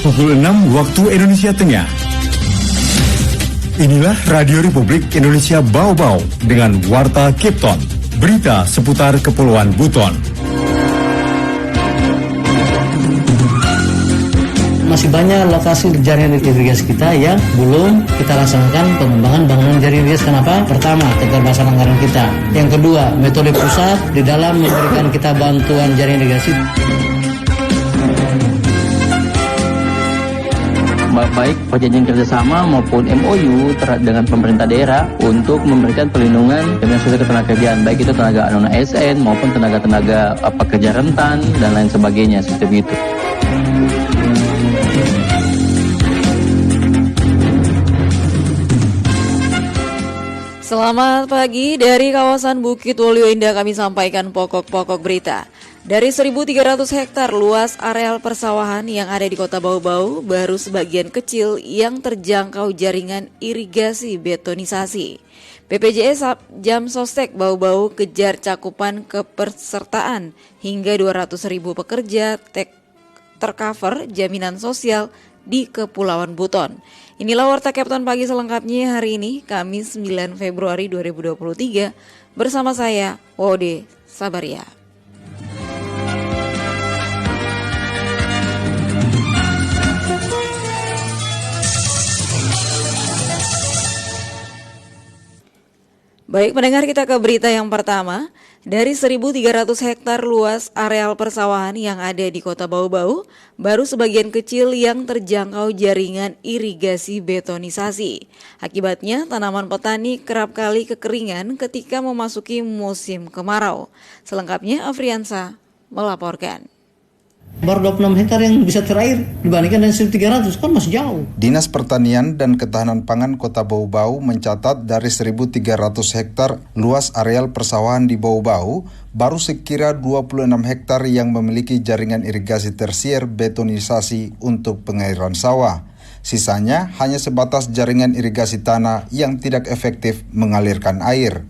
pukul 6 waktu Indonesia Tengah. Inilah Radio Republik Indonesia Bau-Bau dengan Warta Kipton, berita seputar Kepulauan Buton. Masih banyak lokasi jaringan irigasi kita yang belum kita laksanakan pengembangan bangunan jaringan irigasi. Kenapa? Pertama, keterbatasan anggaran kita. Yang kedua, metode pusat di dalam memberikan kita bantuan jaringan irigasi. Baik perjanjian kerjasama maupun MOU dengan pemerintah daerah untuk memberikan perlindungan dengan sosial ketenagakerjaan, baik itu tenaga non ASN maupun tenaga pekerja rentan dan lain sebagainya seperti itu. Selamat pagi, dari kawasan Bukit Wolio Indah kami sampaikan pokok-pokok berita. Dari 1.300 hektar luas areal persawahan yang ada di Kota Bau-Bau, baru sebagian kecil yang terjangkau jaringan irigasi betonisasi. BPJS Jamsostek Bau-Bau kejar cakupan kepesertaan hingga 200.000 pekerja tercover jaminan sosial di Kepulauan Buton. Inilah Warta Kipton pagi selengkapnya hari ini, Kamis 9 Februari 2023, bersama saya, Wode Sabaria. Baik, pendengar, kita ke berita yang pertama. Dari 1.300 hektar luas areal persawahan yang ada di Kota Bau-Bau, baru sebagian kecil yang terjangkau jaringan irigasi betonisasi. Akibatnya, tanaman petani kerap kali kekeringan ketika memasuki musim kemarau. Selengkapnya, Afriansa melaporkan. Baru 26 hektar yang bisa terair dibandingkan dengan 1.300, kan masih jauh. Dinas Pertanian dan Ketahanan Pangan Kota Bau-Bau mencatat dari 1.300 hektar luas areal persawahan di Bau-Bau, baru sekira 26 hektar yang memiliki jaringan irigasi tersier betonisasi untuk pengairan sawah. Sisanya hanya sebatas jaringan irigasi tanah yang tidak efektif mengalirkan air.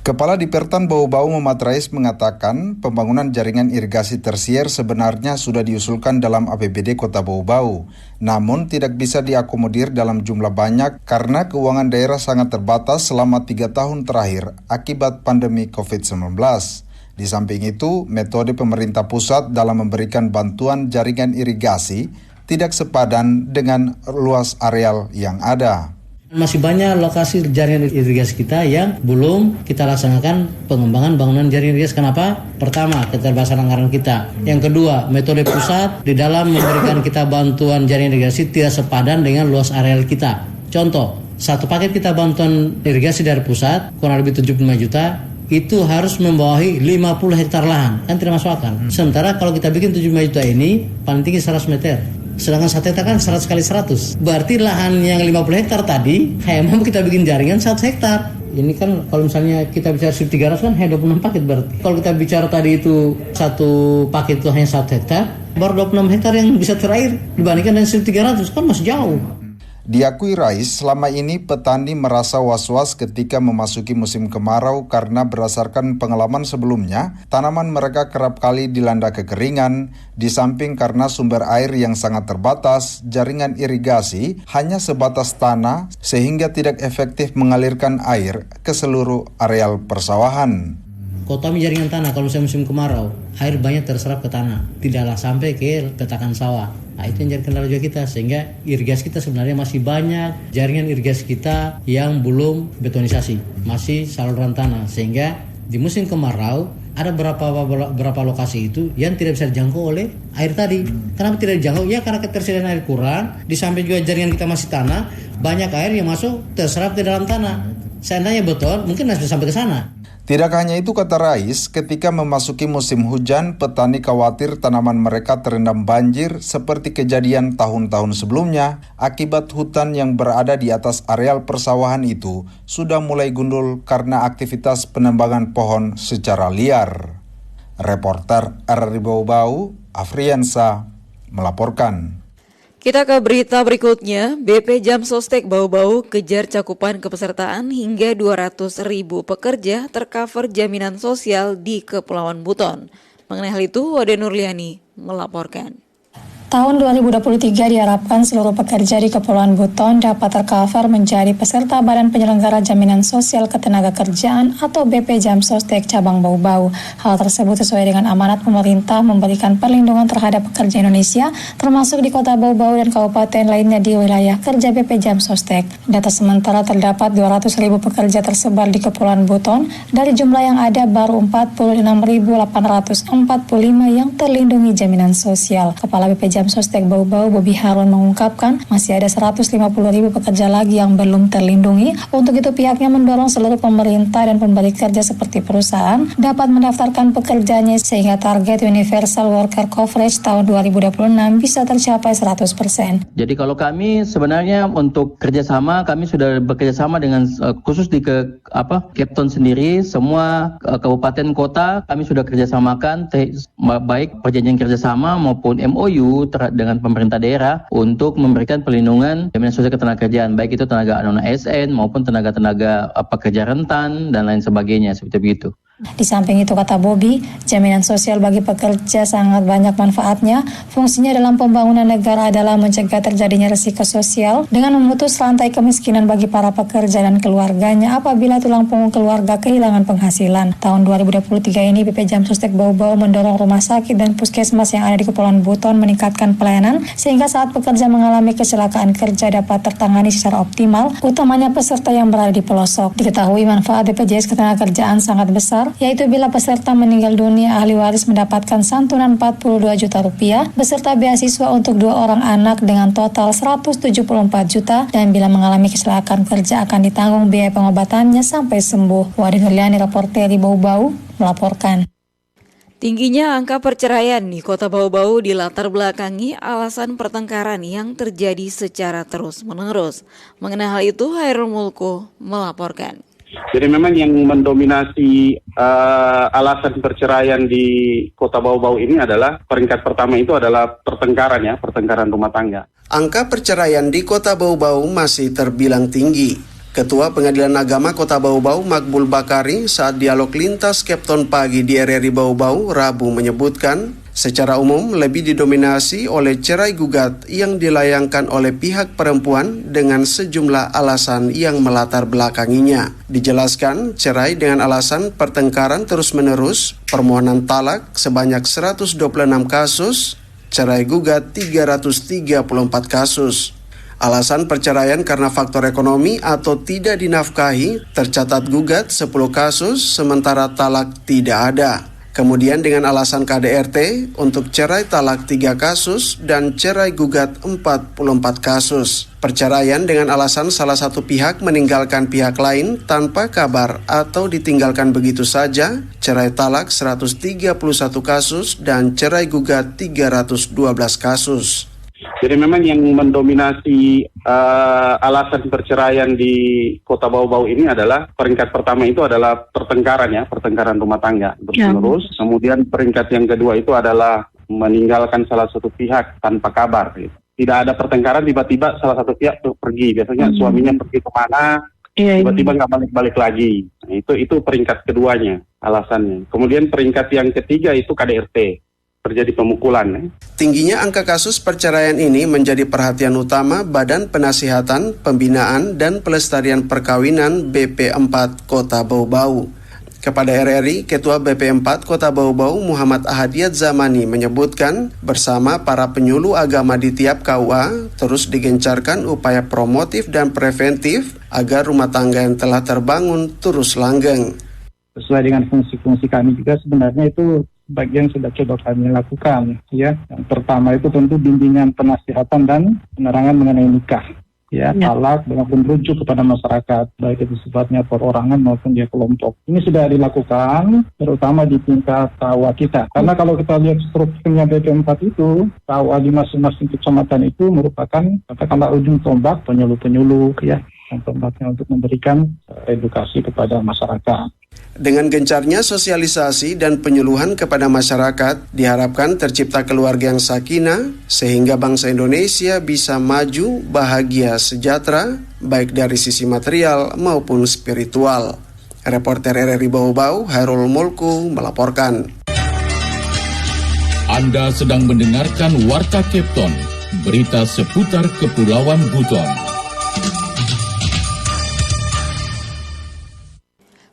Kepala Dipertan Bau-Bau Muhammad Rais mengatakan pembangunan jaringan irigasi tersier sebenarnya sudah diusulkan dalam APBD Kota Bau-Bau, namun tidak bisa diakomodir dalam jumlah banyak karena keuangan daerah sangat terbatas selama 3 tahun terakhir akibat pandemi COVID-19. Di samping itu, metode pemerintah pusat dalam memberikan bantuan jaringan irigasi tidak sepadan dengan luas areal yang ada. Masih banyak lokasi jaringan irigasi kita yang belum kita laksanakan pengembangan bangunan jaringan irigasi. Kenapa? Pertama, keterbatasan anggaran kita. Yang kedua, metode pusat di dalam memberikan kita bantuan jaringan irigasi tidak sepadan dengan luas areal kita. Contoh, satu paket kita bantuan irigasi dari pusat, kurang lebih 75 juta, itu harus membawahi 50 hektar lahan. Kan tidak masuk akal. Sementara kalau kita bikin 75 juta ini, paling tinggi 100 meter. Sedangkan 1 hektar kan 100 kali 100. Berarti lahan yang 50 hektar tadi, mau kita bikin jaringan 1 hektar. Ini kan kalau misalnya kita bicara 1.300 kan hanya 26 paket berarti. Kalau kita bicara tadi itu satu paket itu hanya 1 hektar, baru 26 hektar yang bisa terair dibandingkan dengan 1.300, kan masih jauh. Diakui Rais, selama ini petani merasa was-was ketika memasuki musim kemarau karena berdasarkan pengalaman sebelumnya, tanaman mereka kerap kali dilanda kekeringan, di samping karena sumber air yang sangat terbatas, jaringan irigasi hanya sebatas tanah sehingga tidak efektif mengalirkan air ke seluruh areal persawahan. Kota jaringan tanah kalau misalnya musim kemarau, air banyak terserap ke tanah, tidaklah sampai ke petakan sawah. Nah, itu yang jadi kendala juga kita, sehingga irigasi kita sebenarnya masih banyak jaringan irigasi kita yang belum betonisasi, masih saluran tanah, sehingga di musim kemarau ada berapa lokasi itu yang tidak bisa dijangkau oleh air tadi. Kenapa tidak dijangkau? Ya karena ketersediaan air kurang, di samping juga jaringan kita masih tanah, banyak air yang masuk terserap ke dalam tanah. Seandainya beton, mungkin masih bisa sampai ke sana. Tidak hanya itu, kata Rais, ketika memasuki musim hujan, petani khawatir tanaman mereka terendam banjir seperti kejadian tahun-tahun sebelumnya akibat hutan yang berada di atas areal persawahan itu sudah mulai gundul karena aktivitas penembangan pohon secara liar. Reporter RRI Bau-Bau, Afriansa, melaporkan. Kita ke berita berikutnya. BP Jamsostek Bau-Bau kejar cakupan kepesertaan hingga 200.000 pekerja tercover jaminan sosial di Kepulauan Buton. Mengenai hal itu, Wade Nurliani melaporkan. Tahun 2023 diharapkan seluruh pekerja di Kepulauan Buton dapat tercover menjadi peserta Badan Penyelenggara Jaminan Sosial Ketenagakerjaan atau BP Jam Sostek Cabang Bau-Bau. Hal tersebut sesuai dengan amanat pemerintah memberikan perlindungan terhadap pekerja Indonesia, termasuk di Kota Bau-Bau dan kabupaten lainnya di wilayah kerja BP Jam Sostek. Data sementara terdapat 200.000 pekerja tersebar di Kepulauan Buton. Dari jumlah yang ada baru 46.845 yang terlindungi jaminan sosial. Kepala BP Jam Sostek Bau-Bau Bobi Harun mengungkapkan masih ada 150.000 pekerja lagi yang belum terlindungi. Untuk itu pihaknya mendorong seluruh pemerintah dan pemberi kerja seperti perusahaan dapat mendaftarkan pekerjanya sehingga target Universal Worker Coverage tahun 2026 bisa tercapai 100%. Jadi kalau kami sebenarnya untuk kerjasama, kami sudah bekerjasama dengan khusus di Kepton sendiri, semua kabupaten kota kami sudah kerjasamakan baik perjanjian kerjasama maupun MOU dengan pemerintah daerah untuk memberikan perlindungan jaminan sosial ketenagakerjaan, baik itu tenaga ASN maupun tenaga-tenaga pekerja rentan dan lain sebagainya, seperti begitu. Di samping itu, kata Bobi, jaminan sosial bagi pekerja sangat banyak manfaatnya. Fungsinya dalam pembangunan negara adalah mencegah terjadinya risiko sosial dengan memutus rantai kemiskinan bagi para pekerja dan keluarganya apabila tulang punggung keluarga kehilangan penghasilan. Tahun 2023 ini BP Jam Sostek Bau-Bau mendorong rumah sakit dan puskesmas yang ada di Kepulauan Buton meningkatkan pelayanan sehingga saat pekerja mengalami kecelakaan kerja dapat tertangani secara optimal, utamanya peserta yang berada di pelosok. Diketahui manfaat BPJS Ketenagakerjaan sangat besar, yaitu bila peserta meninggal dunia, ahli waris mendapatkan santunan 42 juta rupiah beserta beasiswa untuk 2 orang anak dengan total 174 juta, dan bila mengalami kecelakaan kerja akan ditanggung biaya pengobatannya sampai sembuh. Wadi Nurliani, reporter di Bau-Bau, melaporkan. Tingginya angka perceraian di Kota Bau-Bau dilatar belakangi alasan pertengkaran yang terjadi secara terus-menerus. Mengenai hal itu, Hairul Mulku melaporkan. Jadi memang yang mendominasi alasan perceraian di Kota Bau-Bau ini adalah peringkat pertama itu adalah pertengkaran rumah tangga. Angka perceraian di Kota Bau-Bau masih terbilang tinggi. Ketua Pengadilan Agama Kota Bau-Bau Makbul Bakari saat dialog lintas Kepton pagi di RRI Bau-Bau Rabu menyebutkan secara umum lebih didominasi oleh cerai gugat yang dilayangkan oleh pihak perempuan dengan sejumlah alasan yang melatar belakanginya. Dijelaskan cerai dengan alasan pertengkaran terus-menerus, permohonan talak sebanyak 126 kasus, cerai gugat 334 kasus. Alasan perceraian karena faktor ekonomi atau tidak dinafkahi tercatat gugat 10 kasus, sementara talak tidak ada. Kemudian dengan alasan KDRT untuk cerai talak 3 kasus dan cerai gugat 44 kasus. Perceraian dengan alasan salah satu pihak meninggalkan pihak lain tanpa kabar atau ditinggalkan begitu saja, cerai talak 131 kasus dan cerai gugat 312 kasus. Jadi memang yang mendominasi alasan perceraian di Kota Bau-Bau ini adalah peringkat pertama itu adalah pertengkaran rumah tangga terus-menerus. Kemudian peringkat yang kedua itu adalah meninggalkan salah satu pihak tanpa kabar. Gitu. Tidak ada pertengkaran, tiba-tiba salah satu pihak tuh pergi. Biasanya suaminya pergi kemana, tiba-tiba nggak balik-balik lagi. Nah, itu peringkat keduanya alasannya. Kemudian peringkat yang ketiga itu KDRT. Terjadi pemukulan. Tingginya angka kasus perceraian ini menjadi perhatian utama Badan Penasihatan, Pembinaan, dan Pelestarian Perkawinan BP4 Kota Bau-Bau. Kepada RRI, Ketua BP4 Kota Bau-Bau Muhammad Ahadiyat Zamani menyebutkan bersama para penyuluh agama di tiap KUA terus digencarkan upaya promotif dan preventif agar rumah tangga yang telah terbangun terus langgeng. Sesuai dengan fungsi-fungsi kami juga sebenarnya itu bagian sudah coba kami lakukan, ya. Yang pertama itu tentu bimbingan penasihatan dan penerangan mengenai nikah, talak maupun rujuk kepada masyarakat, baik itu sifatnya perorangan maupun dia kelompok. Ini sudah dilakukan, terutama di tingkat KUA kita. Karena kalau kita lihat strukturnya BP4 itu, KUA di masing-masing kecamatan itu merupakan katakanlah ujung tombak penyuluh-penyuluh, tempatnya untuk memberikan edukasi kepada masyarakat. Dengan gencarnya sosialisasi dan penyuluhan kepada masyarakat, diharapkan tercipta keluarga yang sakinah sehingga bangsa Indonesia bisa maju, bahagia, sejahtera, baik dari sisi material maupun spiritual. Reporter RRI Bau-Bau, Hairul Mulku, melaporkan. Anda sedang mendengarkan Warta Kepton, berita seputar Kepulauan Buton.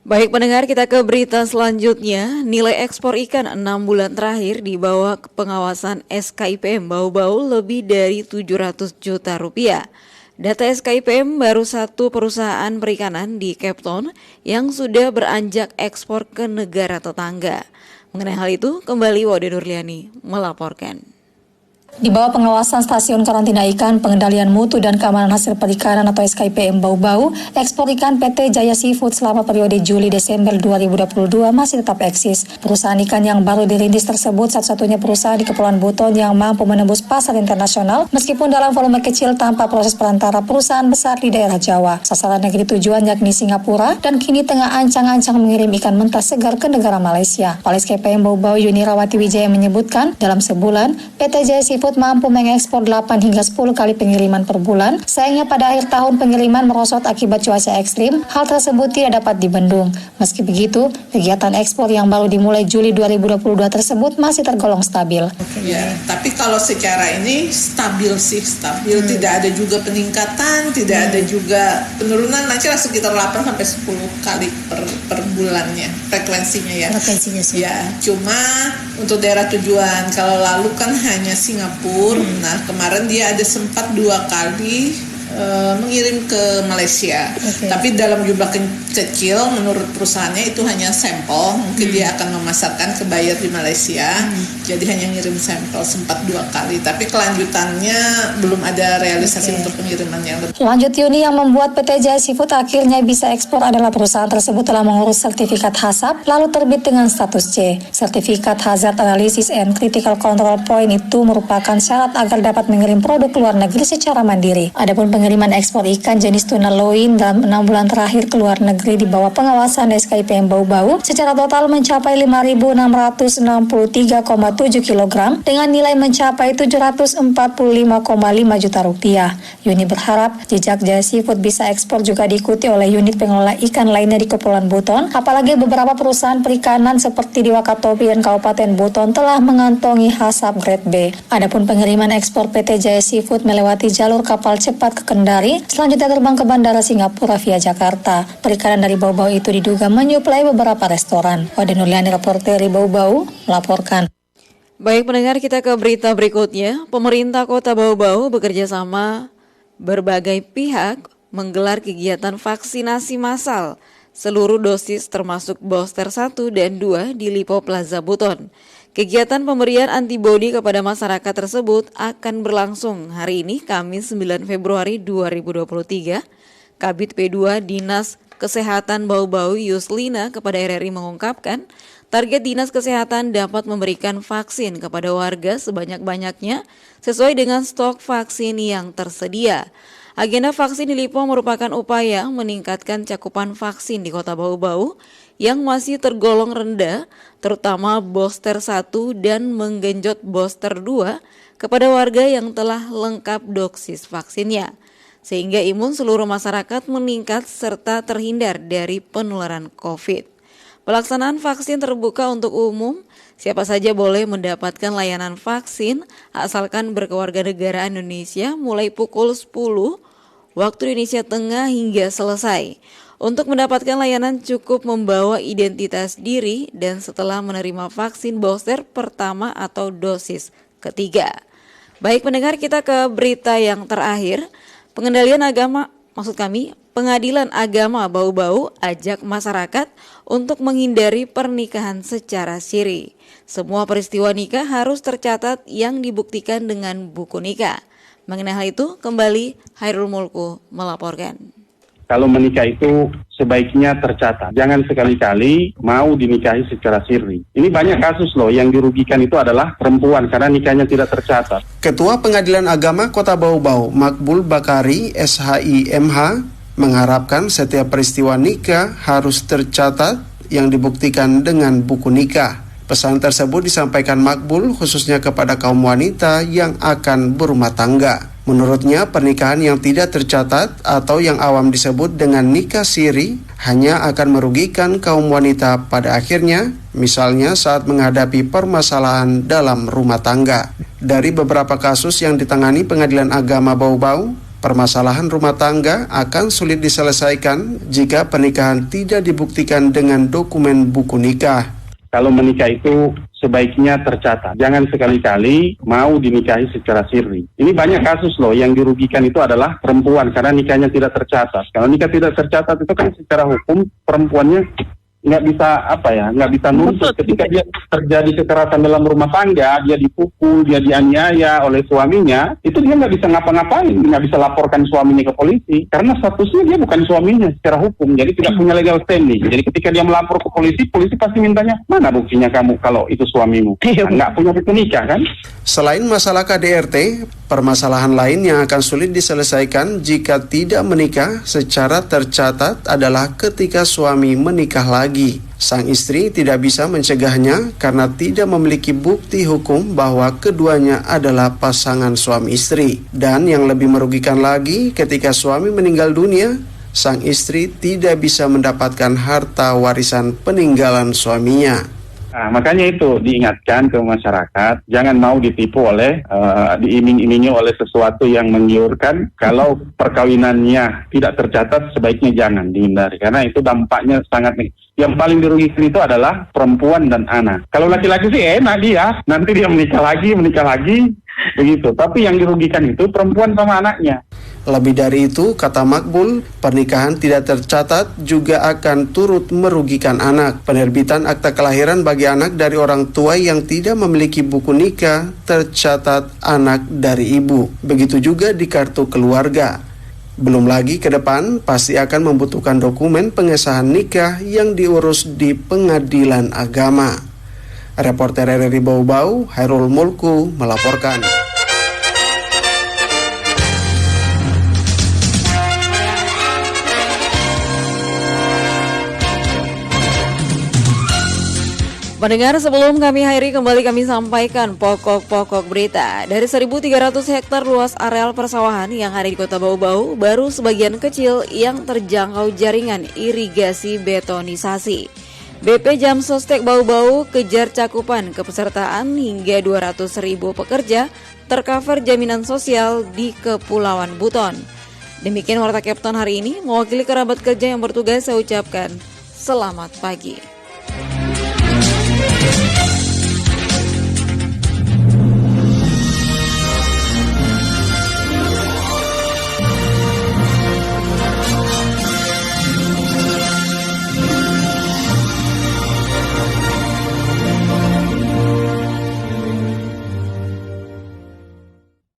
Baik pendengar, kita ke berita selanjutnya. Nilai ekspor ikan 6 bulan terakhir di bawah pengawasan SKIPM Bau-Bau lebih dari 700 juta rupiah. Data SKIPM baru satu perusahaan perikanan di Kepton yang sudah beranjak ekspor ke negara tetangga. Mengenai hal itu, kembali Wode Nurliani melaporkan. Di bawah pengawasan Stasiun Karantina Ikan, Pengendalian Mutu dan Keamanan Hasil Perikanan atau SKIPM Bau-Bau, ekspor ikan PT Jaya Seafood selama periode Juli-Desember 2022 masih tetap eksis. Perusahaan ikan yang baru dirintis tersebut satu-satunya perusahaan di Kepulauan Buton yang mampu menembus pasar internasional meskipun dalam volume kecil tanpa proses perantara perusahaan besar di daerah Jawa. Sasaran negeri tujuan yakni Singapura dan kini tengah ancang-ancang mengirim ikan mentah segar ke negara Malaysia. Kepala SKIPM Bau-Bau Yuni Rawati Wijaya menyebutkan, dalam sebulan PT Jaya Seafood mampu mengekspor 8 hingga 10 kali pengiriman per bulan. Sayangnya pada akhir tahun pengiriman merosot akibat cuaca ekstrim. Hal tersebut tidak dapat dibendung. Meski begitu, kegiatan ekspor yang baru dimulai Juli 2022 tersebut masih tergolong stabil. Ya, tapi kalau secara ini stabil. Tidak ada juga peningkatan, tidak ada juga penurunan, nanti sekitar 8 sampai 10 kali per bulannya frekuensinya ya. Ya, cuma untuk daerah tujuan, kalau lalu kan hanya Singapura. Nah, kemarin dia ada sempat 2 kali mengirim ke Malaysia. Tapi dalam jumlah kecil, menurut perusahaannya itu hanya sampel. Mungkin dia akan memasarkan ke buyer di Malaysia. Jadi hanya ngirim sampel sempat 2 kali. Tapi kelanjutannya belum ada realisasi untuk pengirimannya. Lanjut Yuni, yang membuat PT Jaya Seafood akhirnya bisa ekspor adalah perusahaan tersebut telah mengurus sertifikat HACCP lalu terbit dengan status C. Sertifikat Hazard Analysis and Critical Control Point itu merupakan syarat agar dapat mengirim produk luar negeri secara mandiri. Adapun pengiriman ekspor ikan jenis tuna loin dalam 6 bulan terakhir ke luar negeri di bawah pengawasan SKIPM Bau-Bau secara total mencapai 5.663,7 kg dengan nilai mencapai 745,5 juta rupiah. Yuni berharap jejak Jaya Seafood bisa ekspor juga diikuti oleh unit pengelola ikan lainnya di Kepulauan Buton, apalagi beberapa perusahaan perikanan seperti di Wakatobi dan Kabupaten Buton telah mengantongi HACCP grade B. Adapun pengiriman ekspor PT Jaya Seafood melewati jalur kapal cepat ke Kendari, selanjutnya terbang ke Bandara Singapura via Jakarta. Perikanan dari Bau-Bau itu diduga menyuplai beberapa restoran. Wade Nurliani, reporter dari Bau-Bau, melaporkan. Baik pendengar, kita ke berita berikutnya. Pemerintah Kota Bau-Bau bekerja sama berbagai pihak menggelar kegiatan vaksinasi massal seluruh dosis termasuk booster 1 dan 2 di Lipo Plaza Buton. Kegiatan pemberian antibodi kepada masyarakat tersebut akan berlangsung hari ini, Kamis 9 Februari 2023. Kabid P2 Dinas Kesehatan Bau-Bau Yuslina kepada RRI mengungkapkan, target Dinas Kesehatan dapat memberikan vaksin kepada warga sebanyak-banyaknya sesuai dengan stok vaksin yang tersedia. Agenda vaksin di Lipo merupakan upaya meningkatkan cakupan vaksin di Kota Bau-Bau yang masih tergolong rendah, terutama booster 1 dan menggenjot booster 2 kepada warga yang telah lengkap dosis vaksinnya, sehingga imun seluruh masyarakat meningkat serta terhindar dari penularan COVID. Pelaksanaan vaksin terbuka untuk umum, siapa saja boleh mendapatkan layanan vaksin asalkan berkewarganegaraan Indonesia mulai pukul 10 waktu Indonesia Tengah hingga selesai. Untuk mendapatkan layanan cukup membawa identitas diri dan setelah menerima vaksin booster pertama atau dosis ketiga. Baik pendengar, kita ke berita yang terakhir. Pengadilan Agama Bau-Bau ajak masyarakat untuk menghindari pernikahan secara siri. Semua peristiwa nikah harus tercatat yang dibuktikan dengan buku nikah. Mengenai hal itu, kembali Hairul Mulku melaporkan. Kalau menikah itu sebaiknya tercatat. Jangan sekali-kali mau dinikahi secara sirri. Ini banyak kasus loh, yang dirugikan itu adalah perempuan karena nikahnya tidak tercatat. Ketua Pengadilan Agama Kota Bau-Bau, Makbul Bakari, SHIMH, mengharapkan setiap peristiwa nikah harus tercatat yang dibuktikan dengan buku nikah. Pesan tersebut disampaikan Makbul khususnya kepada kaum wanita yang akan berumah tangga. Menurutnya, pernikahan yang tidak tercatat atau yang awam disebut dengan nikah siri hanya akan merugikan kaum wanita pada akhirnya, misalnya saat menghadapi permasalahan dalam rumah tangga. Dari beberapa kasus yang ditangani Pengadilan Agama Bau-Bau, permasalahan rumah tangga akan sulit diselesaikan jika pernikahan tidak dibuktikan dengan dokumen buku nikah. Kalau menikah itu sebaiknya tercatat. Jangan sekali-kali mau dinikahi secara sirri. Ini banyak kasus loh yang dirugikan itu adalah perempuan karena nikahnya tidak tercatat. Kalau nikah tidak tercatat itu kan secara hukum perempuannya nggak bisa nuntut ketika dia terjadi kekerasan dalam rumah tangga, dia dipukul, dia dianiaya oleh suaminya, itu dia nggak bisa ngapa-ngapain, nggak bisa laporkan suaminya ke polisi karena statusnya dia bukan suaminya secara hukum, jadi tidak punya legal standing. Jadi ketika dia melapor ke polisi, polisi pasti mintanya mana buktinya kamu kalau itu suamimu, nggak punya buku nikah kan? Selain masalah KDRT, permasalahan lain yang akan sulit diselesaikan jika tidak menikah secara tercatat adalah ketika suami menikah lagi. Sang istri tidak bisa mencegahnya karena tidak memiliki bukti hukum bahwa keduanya adalah pasangan suami istri. Dan yang lebih merugikan lagi, ketika suami meninggal dunia, sang istri tidak bisa mendapatkan harta warisan peninggalan suaminya. Nah, makanya itu diingatkan ke masyarakat, jangan mau ditipu oleh, diiming-imingi oleh sesuatu yang menggiurkan. Kalau perkawinannya tidak tercatat, sebaiknya jangan, dihindari. Karena itu dampaknya sangat nih. Yang paling dirugikan itu adalah perempuan dan anak. Kalau laki-laki sih enak dia, nanti dia menikah lagi, begitu. Tapi yang dirugikan itu perempuan sama anaknya. Lebih dari itu, kata Makbul, pernikahan tidak tercatat juga akan turut merugikan anak. Penerbitan akta kelahiran bagi anak dari orang tua yang tidak memiliki buku nikah tercatat anak dari ibu. Begitu juga di kartu keluarga. Belum lagi ke depan pasti akan membutuhkan dokumen pengesahan nikah yang diurus di Pengadilan Agama. Reporter RRI Bau-Bau, Hairul Mulku melaporkan. Pendengar, sebelum kami akhiri kembali kami sampaikan pokok-pokok berita. Dari 1.300 hektar luas areal persawahan yang ada di Kota Bau-Bau, baru sebagian kecil yang terjangkau jaringan irigasi betonisasi. BP Jam Sostek Bau-Bau kejar cakupan kepesertaan hingga 200.000 pekerja tercover jaminan sosial di Kepulauan Buton. Demikian Warta Kepton hari ini, mewakili kerabat kerja yang bertugas saya ucapkan selamat pagi.